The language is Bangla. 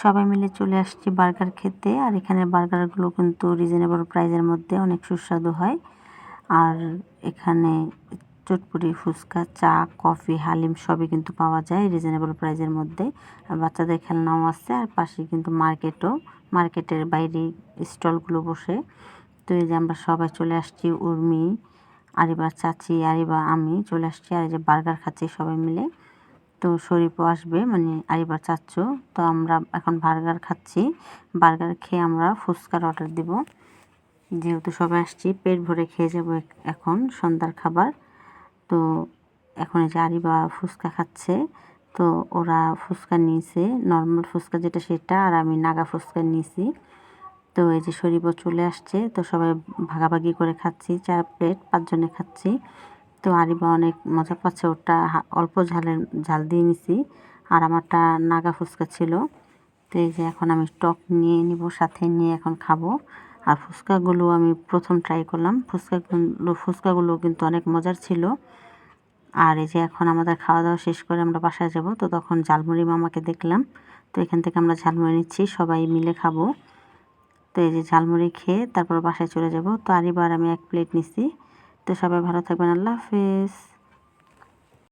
সবাই মিলে চলে আসছি বার্গার খেতে। আর এখানে বার্গারগুলো কিন্তু রিজনেবল প্রাইসের মধ্যে অনেক সুস্বাদু হয়। আর এখানে চটপটি, ফুচকা, চা, কফি, হালিম সবই কিন্তু পাওয়া যায় রিজনেবল প্রাইসের মধ্যে। আর বাচ্চাদের খেলনাও আছে। আর পাশে কিন্তু মার্কেটের বাইরে স্টলগুলো বসে। তো এই যে আমরা সবাই চলে আসছি, উর্মি, আরিবার চাচি, আরিবা, আমি চলে আসছি। আর এই যে বার্গার খাচ্ছি সবাই মিলে। তো শরীফও আসবে, মানে আরিবার চাচ্চু। তো আমরা এখন বার্গার খাচ্ছি। বার্গার খেয়ে আমরা ফুচকার অর্ডার দিব। যেহেতু সবাই আসছি, পেট ভরে খেয়ে যাবো এখন সন্ধ্যার খাবার। তো এখন এই যে আরিবা ফুচকা খাচ্ছে। তো ওরা ফুচকা নিয়েছে, নর্মাল ফুচকা যেটা সেটা, আর আমি নাগা ফুচকা নিয়েছি। তো এই যে শরীফও চলে আসছে। তো সবাই ভাগাভাগি করে খাচ্ছি, 4 প্লেট 5 জনে খাচ্ছি। তো আরিবা অনেক মজা পাচ্ছে, ওটা অল্প ঝাল দিয়ে নিছি। আর আমারটা নাগা ফুচকা ছিল। তো এই যে এখন আমি টক নিয়ে নিব, সাথে নিয়ে এখন খাবো। আর ফুচকাগুলো আমি প্রথম ট্রাই করলাম। ফুচকাগুলো কিন্তু অনেক মজার ছিল। আর এই যে এখন আমাদের খাওয়া দাওয়া শেষ করে আমরা বাসায় যাব। তো তখন ঝালমুড়ি মামাকে দেখলাম। তো এখান থেকে আমরা ঝালমুড়ি নিচ্ছি, সবাই মিলে খাবো। তো এই যে ঝালমুড়ি খেয়ে তারপর বাসায় চলে যাব। তো আরিবার আমি 1 প্লেট নিচ্ছি। তো সবাই ভালো থাকবেন, আল্লাহ হাফেজ।